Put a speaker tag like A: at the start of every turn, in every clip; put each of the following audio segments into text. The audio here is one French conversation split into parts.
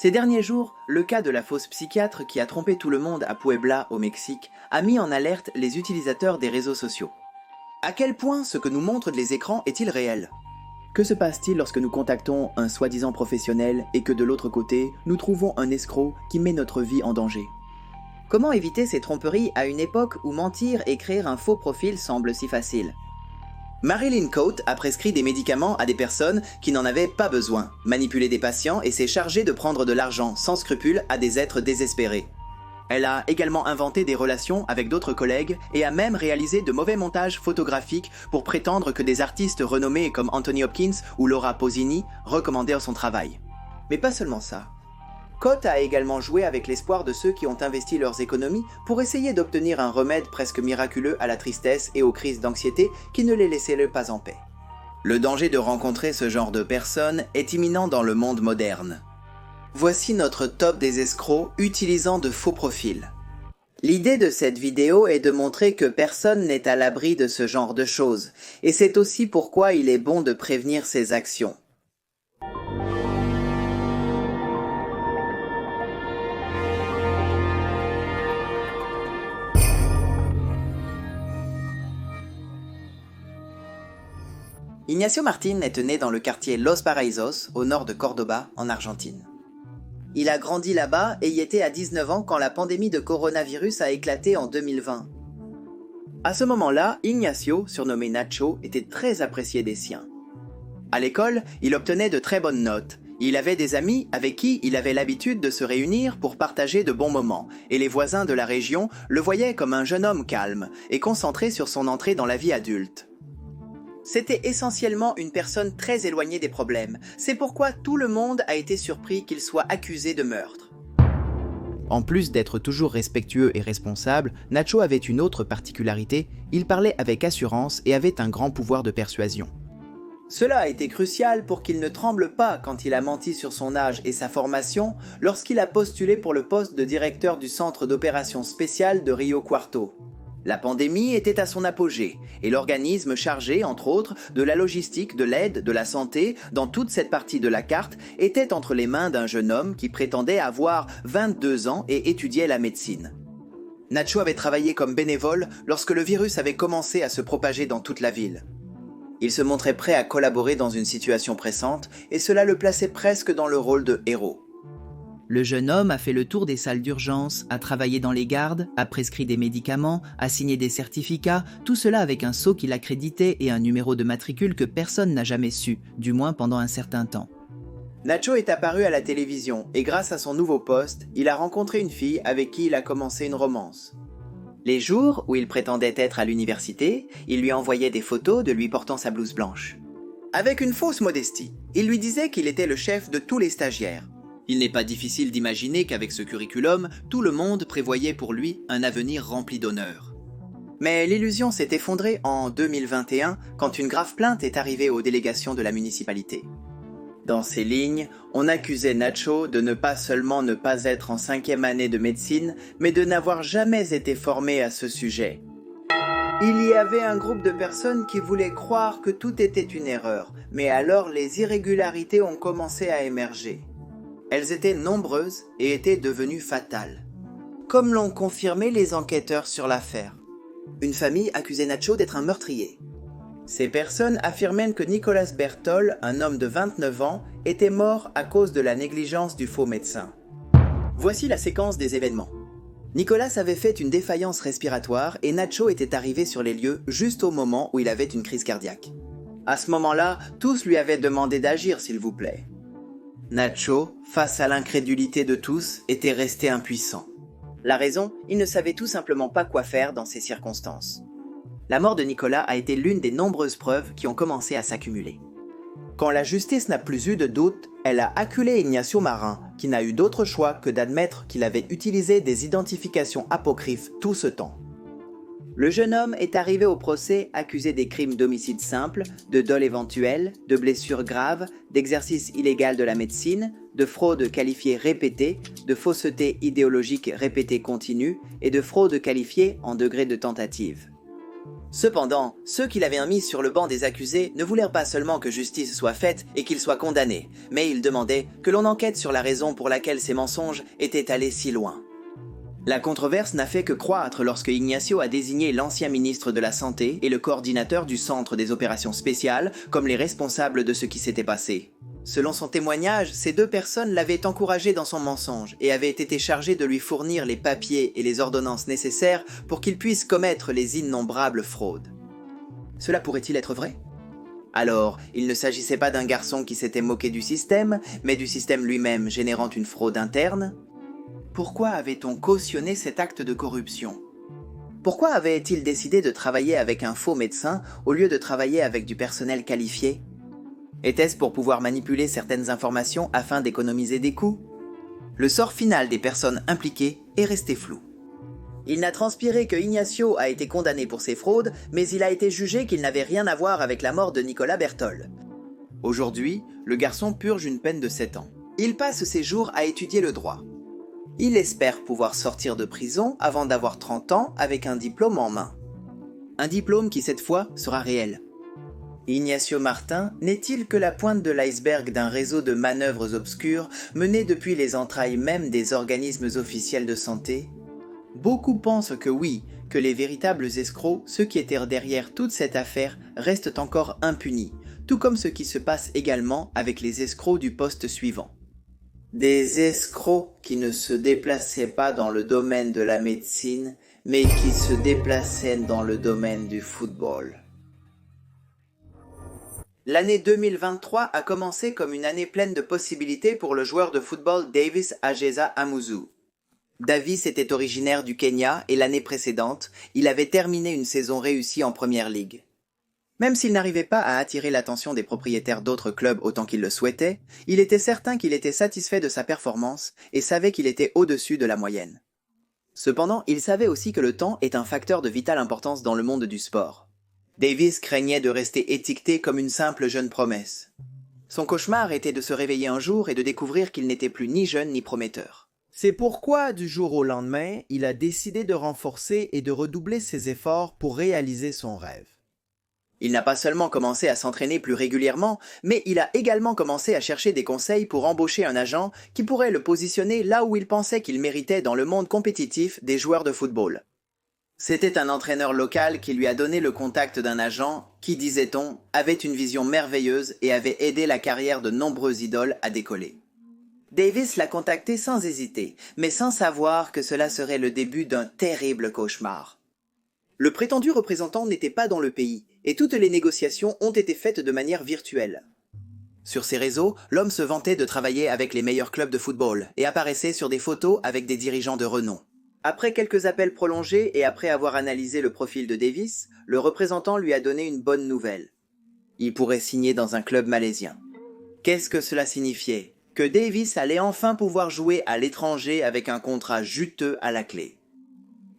A: Ces derniers jours, le cas de la fausse psychiatre qui a trompé tout le monde à Puebla, au Mexique, a mis en alerte les utilisateurs des réseaux sociaux. À quel point ce que nous montrent les écrans est-il réel ? Que se passe-t-il lorsque nous contactons un soi-disant professionnel et que de l'autre côté, nous trouvons un escroc qui met notre vie en danger ? Comment éviter ces tromperies à une époque où mentir et créer un faux profil semble si facile ? Marilyn Coate a prescrit des médicaments à des personnes qui n'en avaient pas besoin, manipulé des patients et s'est chargée de prendre de l'argent sans scrupule à des êtres désespérés. Elle a également inventé des relations avec d'autres collègues et a même réalisé de mauvais montages photographiques pour prétendre que des artistes renommés comme Anthony Hopkins ou Laura Pausini recommandèrent son travail. Mais pas seulement ça. Coate a également joué avec l'espoir de ceux qui ont investi leurs économies pour essayer d'obtenir un remède presque miraculeux à la tristesse et aux crises d'anxiété qui ne les laissaient pas en paix. Le danger de rencontrer ce genre de personnes est imminent dans le monde moderne. Voici notre top des escrocs utilisant de faux profils. L'idée de cette vidéo est de montrer que personne n'est à l'abri de ce genre de choses, et c'est aussi pourquoi il est bon de prévenir ces actions. Ignacio Martin est né dans le quartier Los Paraísos, au nord de Cordoba, en Argentine. Il a grandi là-bas et y était à 19 ans quand la pandémie de coronavirus a éclaté en 2020. À ce moment-là, Ignacio, surnommé Nacho, était très apprécié des siens. À l'école, il obtenait de très bonnes notes. Il avait des amis avec qui il avait l'habitude de se réunir pour partager de bons moments, et les voisins de la région le voyaient comme un jeune homme calme et concentré sur son entrée dans la vie adulte. C'était essentiellement une personne très éloignée des problèmes. C'est pourquoi tout le monde a été surpris qu'il soit accusé de meurtre. En plus d'être toujours respectueux et responsable, Nacho avait une autre particularité, il parlait avec assurance et avait un grand pouvoir de persuasion. Cela a été crucial pour qu'il ne tremble pas quand il a menti sur son âge et sa formation lorsqu'il a postulé pour le poste de directeur du centre d'opérations spéciales de Rio Cuarto. La pandémie était à son apogée, et l'organisme chargé, entre autres, de la logistique, de l'aide, de la santé, dans toute cette partie de la carte, était entre les mains d'un jeune homme qui prétendait avoir 22 ans et étudiait la médecine. Nacho avait travaillé comme bénévole lorsque le virus avait commencé à se propager dans toute la ville. Il se montrait prêt à collaborer dans une situation pressante, et cela le plaçait presque dans le rôle de héros. Le jeune homme a fait le tour des salles d'urgence, a travaillé dans les gardes, a prescrit des médicaments, a signé des certificats, tout cela avec un sceau qu'il accréditait et un numéro de matricule que personne n'a jamais su, du moins pendant un certain temps. Nacho est apparu à la télévision et grâce à son nouveau poste, il a rencontré une fille avec qui il a commencé une romance. Les jours où il prétendait être à l'université, il lui envoyait des photos de lui portant sa blouse blanche. Avec une fausse modestie, il lui disait qu'il était le chef de tous les stagiaires. Il n'est pas difficile d'imaginer qu'avec ce curriculum, tout le monde prévoyait pour lui un avenir rempli d'honneur. Mais l'illusion s'est effondrée en 2021 quand une grave plainte est arrivée aux délégations de la municipalité. Dans ces lignes, on accusait Nacho de ne pas seulement ne pas être en 5e année de médecine, mais de n'avoir jamais été formé à ce sujet. Il y avait un groupe de personnes qui voulaient croire que tout était une erreur, mais alors les irrégularités ont commencé à émerger. Elles étaient nombreuses et étaient devenues fatales. Comme l'ont confirmé les enquêteurs sur l'affaire. Une famille accusait Nacho d'être un meurtrier. Ces personnes affirmaient que Nicolas Bertol, un homme de 29 ans, était mort à cause de la négligence du faux médecin. Voici la séquence des événements. Nicolas avait fait une défaillance respiratoire et Nacho était arrivé sur les lieux juste au moment où il avait une crise cardiaque. À ce moment-là, tous lui avaient demandé d'agir, s'il vous plaît. Nacho, face à l'incrédulité de tous, était resté impuissant. La raison, il ne savait tout simplement pas quoi faire dans ces circonstances. La mort de Nicolas a été l'une des nombreuses preuves qui ont commencé à s'accumuler. Quand la justice n'a plus eu de doute, elle a acculé Ignacio Marin, qui n'a eu d'autre choix que d'admettre qu'il avait utilisé des identifications apocryphes tout ce temps. Le jeune homme est arrivé au procès accusé des crimes d'homicide simple, de dol éventuel, de blessures graves, d'exercice illégal de la médecine, de fraude qualifiée répétée, de fausseté idéologique répétée continue et de fraude qualifiée en degré de tentative. Cependant, ceux qui l'avaient mis sur le banc des accusés ne voulèrent pas seulement que justice soit faite et qu'il soit condamné, mais ils demandaient que l'on enquête sur la raison pour laquelle ces mensonges étaient allés si loin. La controverse n'a fait que croître lorsque Ignacio a désigné l'ancien ministre de la Santé et le coordinateur du Centre des opérations spéciales comme les responsables de ce qui s'était passé. Selon son témoignage, ces deux personnes l'avaient encouragé dans son mensonge et avaient été chargées de lui fournir les papiers et les ordonnances nécessaires pour qu'il puisse commettre les innombrables fraudes. Cela pourrait-il être vrai ? Alors, il ne s'agissait pas d'un garçon qui s'était moqué du système, mais du système lui-même générant une fraude interne ? Pourquoi avait-on cautionné cet acte de corruption ? Pourquoi avait-il décidé de travailler avec un faux médecin au lieu de travailler avec du personnel qualifié ? Était-ce pour pouvoir manipuler certaines informations afin d'économiser des coûts ? Le sort final des personnes impliquées est resté flou. Il n'a transpiré que Ignacio a été condamné pour ses fraudes, mais il a été jugé qu'il n'avait rien à voir avec la mort de Nicolas Berthold. Aujourd'hui, le garçon purge une peine de 7 ans. Il passe ses jours à étudier le droit. Il espère pouvoir sortir de prison avant d'avoir 30 ans avec un diplôme en main. Un diplôme qui cette fois sera réel. Ignacio Martin n'est-il que la pointe de l'iceberg d'un réseau de manœuvres obscures menées depuis les entrailles même des organismes officiels de santé ? Beaucoup pensent que oui, que les véritables escrocs, ceux qui étaient derrière toute cette affaire, restent encore impunis, tout comme ce qui se passe également avec les escrocs du poste suivant. Des escrocs qui ne se déplaçaient pas dans le domaine de la médecine, mais qui se déplaçaient dans le domaine du football. L'année 2023 a commencé comme une année pleine de possibilités pour le joueur de football Davis Ageza Amuzu. Davis était originaire du Kenya et l'année précédente, il avait terminé une saison réussie en Première Ligue. Même s'il n'arrivait pas à attirer l'attention des propriétaires d'autres clubs autant qu'il le souhaitait, il était certain qu'il était satisfait de sa performance et savait qu'il était au-dessus de la moyenne. Cependant, il savait aussi que le temps est un facteur de vitale importance dans le monde du sport. Davis craignait de rester étiqueté comme une simple jeune promesse. Son cauchemar était de se réveiller un jour et de découvrir qu'il n'était plus ni jeune ni prometteur. C'est pourquoi, du jour au lendemain, il a décidé de renforcer et de redoubler ses efforts pour réaliser son rêve. Il n'a pas seulement commencé à s'entraîner plus régulièrement, mais il a également commencé à chercher des conseils pour embaucher un agent qui pourrait le positionner là où il pensait qu'il méritait dans le monde compétitif des joueurs de football. C'était un entraîneur local qui lui a donné le contact d'un agent qui, disait-on, avait une vision merveilleuse et avait aidé la carrière de nombreux idoles à décoller. Davis l'a contacté sans hésiter, mais sans savoir que cela serait le début d'un terrible cauchemar. Le prétendu représentant n'était pas dans le pays, et toutes les négociations ont été faites de manière virtuelle. Sur ses réseaux, l'homme se vantait de travailler avec les meilleurs clubs de football et apparaissait sur des photos avec des dirigeants de renom. Après quelques appels prolongés et après avoir analysé le profil de Davis, le représentant lui a donné une bonne nouvelle. Il pourrait signer dans un club malaisien. Qu'est-ce que cela signifiait ? Que Davis allait enfin pouvoir jouer à l'étranger avec un contrat juteux à la clé.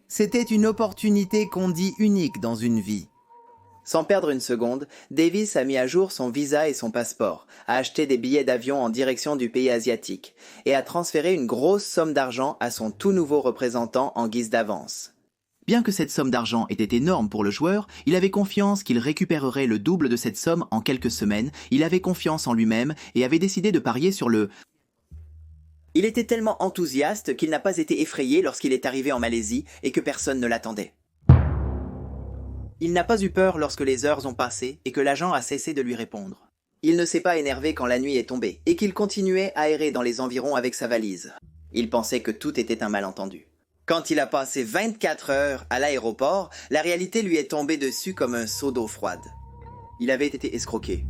A: C'était une opportunité qu'on dit unique dans une vie. Sans perdre une seconde, Davis a mis à jour son visa et son passeport, a acheté des billets d'avion en direction du pays asiatique et a transféré une grosse somme d'argent à son tout nouveau représentant en guise d'avance. Bien que cette somme d'argent était énorme pour le joueur, il avait confiance qu'il récupérerait le double de cette somme en quelques semaines, il avait confiance en lui-même et avait décidé de parier sur le... Il était tellement enthousiaste qu'il n'a pas été effrayé lorsqu'il est arrivé en Malaisie et que personne ne l'attendait. Il n'a pas eu peur lorsque les heures ont passé et que l'agent a cessé de lui répondre. Il ne s'est pas énervé quand la nuit est tombée et qu'il continuait à errer dans les environs avec sa valise. Il pensait que tout était un malentendu. Quand il a passé 24 heures à l'aéroport, la réalité lui est tombée dessus comme un seau d'eau froide. Il avait été escroqué.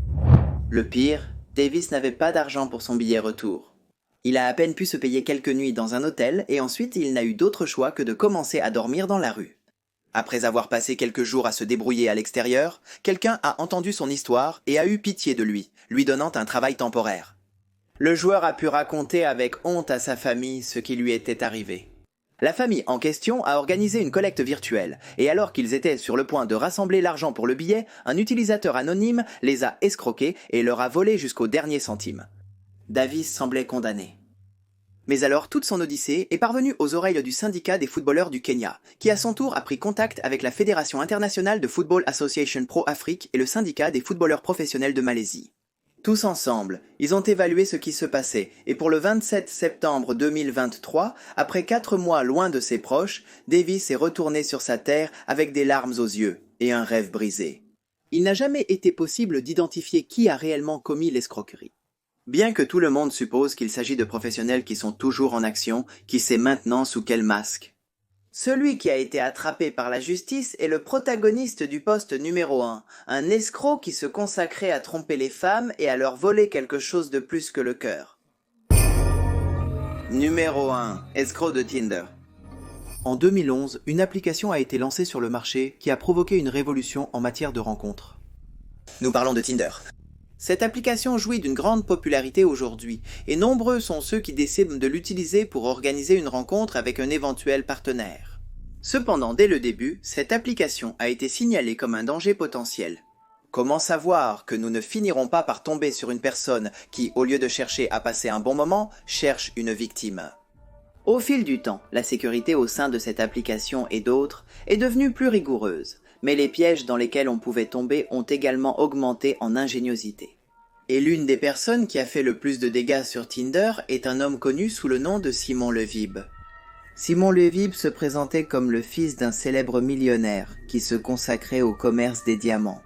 A: Le pire, Davis n'avait pas d'argent pour son billet retour. Il a à peine pu se payer quelques nuits dans un hôtel et ensuite il n'a eu d'autre choix que de commencer à dormir dans la rue. Après avoir passé quelques jours à se débrouiller à l'extérieur, quelqu'un a entendu son histoire et a eu pitié de lui, lui donnant un travail temporaire. Le joueur a pu raconter avec honte à sa famille ce qui lui était arrivé. La famille en question a organisé une collecte virtuelle, et alors qu'ils étaient sur le point de rassembler l'argent pour le billet, un utilisateur anonyme les a escroqués et leur a volé jusqu'au dernier centime. Davis semblait condamné. Mais alors toute son odyssée est parvenue aux oreilles du syndicat des footballeurs du Kenya, qui à son tour a pris contact avec la Fédération internationale de Football Association Pro Afrique et le syndicat des footballeurs professionnels de Malaisie. Tous ensemble, ils ont évalué ce qui se passait, et pour le 27 septembre 2023, après 4 mois loin de ses proches, Davis est retourné sur sa terre avec des larmes aux yeux et un rêve brisé. Il n'a jamais été possible d'identifier qui a réellement commis l'escroquerie. Bien que tout le monde suppose qu'il s'agit de professionnels qui sont toujours en action, qui sait maintenant sous quel masque. Celui qui a été attrapé par la justice est le protagoniste du poste numéro 1, un escroc qui se consacrait à tromper les femmes et à leur voler quelque chose de plus que le cœur. Numéro 1. Escroc de Tinder. En 2011, une application a été lancée sur le marché qui a provoqué une révolution en matière de rencontres. Nous parlons de Tinder. Cette application jouit d'une grande popularité aujourd'hui, et nombreux sont ceux qui décident de l'utiliser pour organiser une rencontre avec un éventuel partenaire. Cependant, dès le début, cette application a été signalée comme un danger potentiel. Comment savoir que nous ne finirons pas par tomber sur une personne qui, au lieu de chercher à passer un bon moment, cherche une victime? Au fil du temps, la sécurité au sein de cette application et d'autres est devenue plus rigoureuse. Mais les pièges dans lesquels on pouvait tomber ont également augmenté en ingéniosité. Et l'une des personnes qui a fait le plus de dégâts sur Tinder est un homme connu sous le nom de Simon Levib. Simon Levib se présentait comme le fils d'un célèbre millionnaire qui se consacrait au commerce des diamants.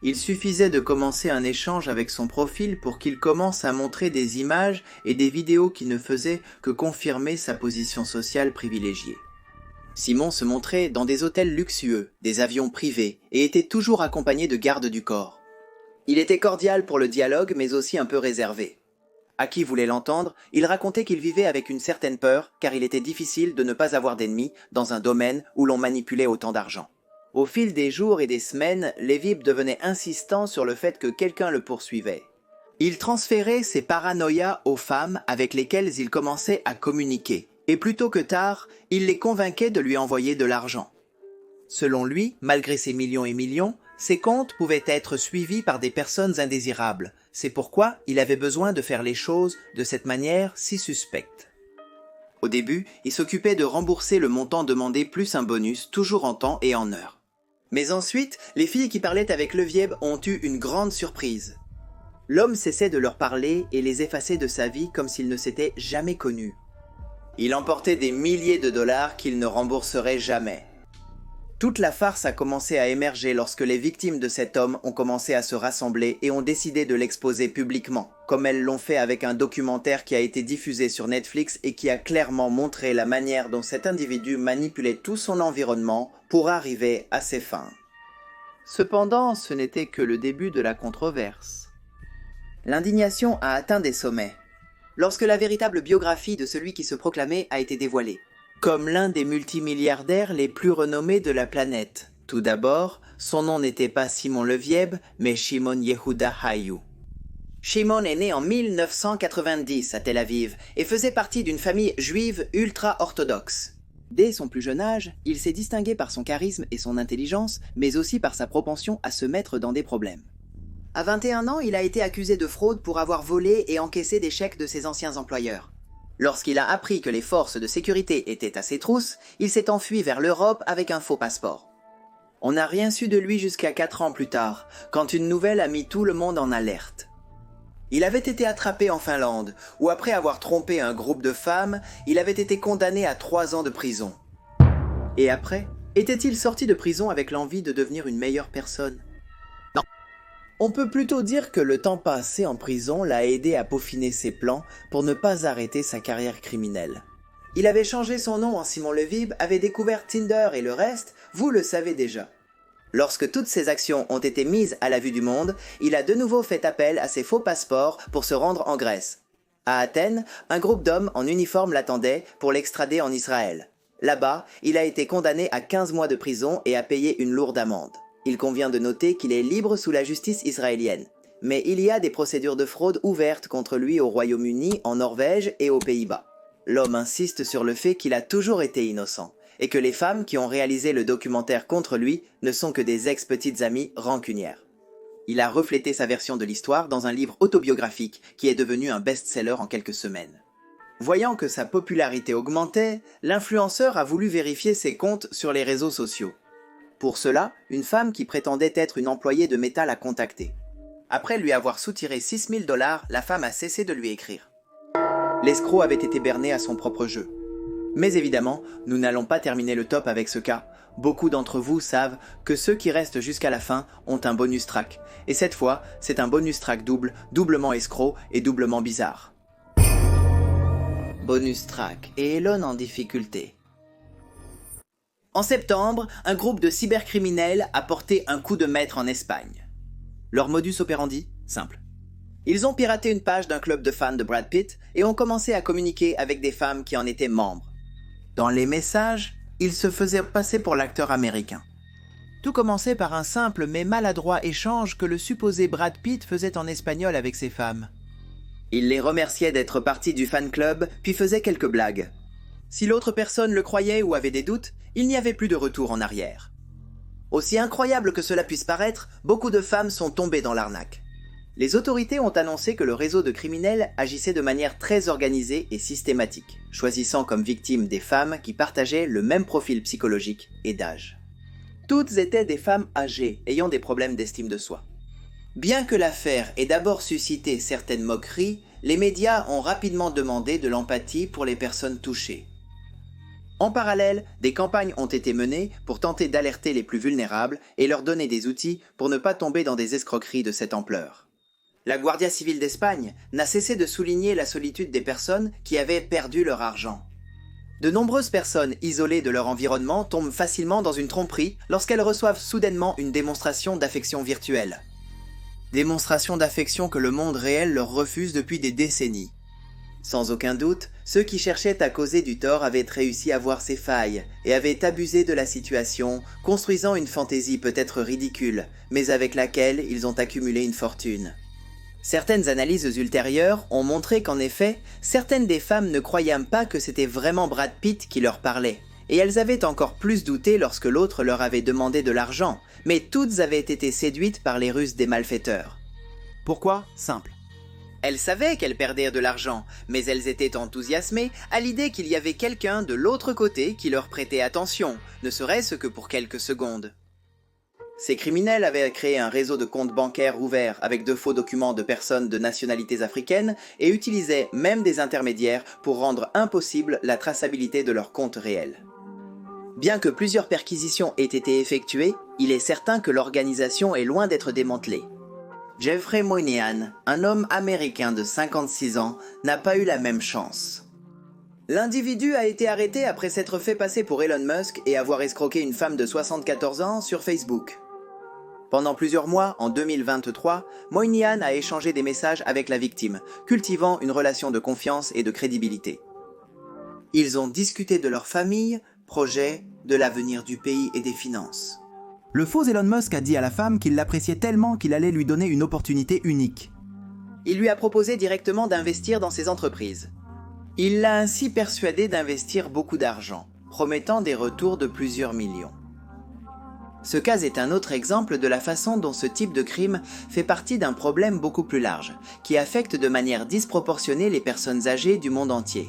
A: Il suffisait de commencer un échange avec son profil pour qu'il commence à montrer des images et des vidéos qui ne faisaient que confirmer sa position sociale privilégiée. Simon se montrait dans des hôtels luxueux, des avions privés, et était toujours accompagné de gardes du corps. Il était cordial pour le dialogue, mais aussi un peu réservé. À qui voulait l'entendre, il racontait qu'il vivait avec une certaine peur, car il était difficile de ne pas avoir d'ennemis dans un domaine où l'on manipulait autant d'argent. Au fil des jours et des semaines, Levib devenait insistant sur le fait que quelqu'un le poursuivait. Il transférait ses paranoïas aux femmes avec lesquelles il commençait à communiquer. Et plus tôt que tard, il les convainquait de lui envoyer de l'argent. Selon lui, malgré ses millions et millions, ses comptes pouvaient être suivis par des personnes indésirables. C'est pourquoi il avait besoin de faire les choses de cette manière si suspecte. Au début, il s'occupait de rembourser le montant demandé plus un bonus, toujours en temps et en heure. Mais ensuite, les filles qui parlaient avec Levib ont eu une grande surprise. L'homme cessait de leur parler et les effaçait de sa vie comme s'ils ne s'étaient jamais connus. Il emportait des milliers de dollars qu'il ne rembourserait jamais. Toute la farce a commencé à émerger lorsque les victimes de cet homme ont commencé à se rassembler et ont décidé de l'exposer publiquement, comme elles l'ont fait avec un documentaire qui a été diffusé sur Netflix et qui a clairement montré la manière dont cet individu manipulait tout son environnement pour arriver à ses fins. Cependant, ce n'était que le début de la controverse. L'indignation a atteint des sommets. Lorsque la véritable biographie de celui qui se proclamait a été dévoilée, comme l'un des multimilliardaires les plus renommés de la planète. Tout d'abord, son nom n'était pas Simon Levib, mais Shimon Yehuda Hayu. Shimon est né en 1990 à Tel Aviv et faisait partie d'une famille juive ultra-orthodoxe. Dès son plus jeune âge, il s'est distingué par son charisme et son intelligence, mais aussi par sa propension à se mettre dans des problèmes. À 21 ans, il a été accusé de fraude pour avoir volé et encaissé des chèques de ses anciens employeurs. Lorsqu'il a appris que les forces de sécurité étaient à ses trousses, il s'est enfui vers l'Europe avec un faux passeport. On n'a rien su de lui jusqu'à 4 ans plus tard, quand une nouvelle a mis tout le monde en alerte. Il avait été attrapé en Finlande, où après avoir trompé un groupe de femmes, il avait été condamné à 3 ans de prison. Et après, était-il sorti de prison avec l'envie de devenir une meilleure personne ? Non. On peut plutôt dire que le temps passé en prison l'a aidé à peaufiner ses plans pour ne pas arrêter sa carrière criminelle. Il avait changé son nom en Simon Levib, avait découvert Tinder et le reste, vous le savez déjà. Lorsque toutes ces actions ont été mises à la vue du monde, il a de nouveau fait appel à ses faux passeports pour se rendre en Grèce. À Athènes, un groupe d'hommes en uniforme l'attendait pour l'extrader en Israël. Là-bas, il a été condamné à 15 mois de prison et à payer une lourde amende. Il convient de noter qu'il est libre sous la justice israélienne. Mais il y a des procédures de fraude ouvertes contre lui au Royaume-Uni, en Norvège et aux Pays-Bas. L'homme insiste sur le fait qu'il a toujours été innocent, et que les femmes qui ont réalisé le documentaire contre lui ne sont que des ex-petites amies rancunières. Il a reflété sa version de l'histoire dans un livre autobiographique qui est devenu un best-seller en quelques semaines. Voyant que sa popularité augmentait, l'influenceur a voulu vérifier ses comptes sur les réseaux sociaux. Pour cela, une femme qui prétendait être une employée de Meta l'a contacté. Après lui avoir soutiré $6 000, la femme a cessé de lui écrire. L'escroc avait été berné à son propre jeu. Mais évidemment, nous n'allons pas terminer le top avec ce cas. Beaucoup d'entre vous savent que ceux qui restent jusqu'à la fin ont un bonus track. Et cette fois, c'est un bonus track double, doublement escroc et doublement bizarre. Bonus track et Elon en difficulté. En septembre, un groupe de cybercriminels a porté un coup de maître en Espagne. Leur modus operandi? Simple. Ils ont piraté une page d'un club de fans de Brad Pitt et ont commencé à communiquer avec des femmes qui en étaient membres. Dans les messages, ils se faisaient passer pour l'acteur américain. Tout commençait par un simple mais maladroit échange que le supposé Brad Pitt faisait en espagnol avec ses femmes. Il les remerciait d'être partis du fan club, puis faisait quelques blagues. Si l'autre personne le croyait ou avait des doutes, il n'y avait plus de retour en arrière. Aussi incroyable que cela puisse paraître, beaucoup de femmes sont tombées dans l'arnaque. Les autorités ont annoncé que le réseau de criminels agissait de manière très organisée et systématique, choisissant comme victimes des femmes qui partageaient le même profil psychologique et d'âge. Toutes étaient des femmes âgées, ayant des problèmes d'estime de soi. Bien que l'affaire ait d'abord suscité certaines moqueries, les médias ont rapidement demandé de l'empathie pour les personnes touchées. En parallèle, des campagnes ont été menées pour tenter d'alerter les plus vulnérables et leur donner des outils pour ne pas tomber dans des escroqueries de cette ampleur. La Guardia Civil d'Espagne n'a cessé de souligner la solitude des personnes qui avaient perdu leur argent. De nombreuses personnes isolées de leur environnement tombent facilement dans une tromperie lorsqu'elles reçoivent soudainement une démonstration d'affection virtuelle. Démonstration d'affection que le monde réel leur refuse depuis des décennies. Sans aucun doute, ceux qui cherchaient à causer du tort avaient réussi à voir ces failles et avaient abusé de la situation, construisant une fantaisie peut-être ridicule, mais avec laquelle ils ont accumulé une fortune. Certaines analyses ultérieures ont montré qu'en effet, certaines des femmes ne croyaient pas que c'était vraiment Brad Pitt qui leur parlait, et elles avaient encore plus douté lorsque l'autre leur avait demandé de l'argent, mais toutes avaient été séduites par les ruses des malfaiteurs. Pourquoi? Simple. Elles savaient qu'elles perdaient de l'argent, mais elles étaient enthousiasmées à l'idée qu'il y avait quelqu'un de l'autre côté qui leur prêtait attention, ne serait-ce que pour quelques secondes. Ces criminels avaient créé un réseau de comptes bancaires ouverts avec de faux documents de personnes de nationalités africaines et utilisaient même des intermédiaires pour rendre impossible la traçabilité de leurs comptes réels. Bien que plusieurs perquisitions aient été effectuées, il est certain que l'organisation est loin d'être démantelée. Jeffrey Moynihan, un homme américain de 56 ans, n'a pas eu la même chance. L'individu a été arrêté après s'être fait passer pour Elon Musk et avoir escroqué une femme de 74 ans sur Facebook. Pendant plusieurs mois, en 2023, Moynihan a échangé des messages avec la victime, cultivant une relation de confiance et de crédibilité. Ils ont discuté de leur famille, projets, de l'avenir du pays et des finances.
B: Le faux Elon Musk a dit à la femme qu'il l'appréciait tellement qu'il allait lui donner une opportunité unique.
A: Il lui a proposé directement d'investir dans ses entreprises. Il l'a ainsi persuadé d'investir beaucoup d'argent, promettant des retours de plusieurs millions. Ce cas est un autre exemple de la façon dont ce type de crime fait partie d'un problème beaucoup plus large, qui affecte de manière disproportionnée les personnes âgées du monde entier.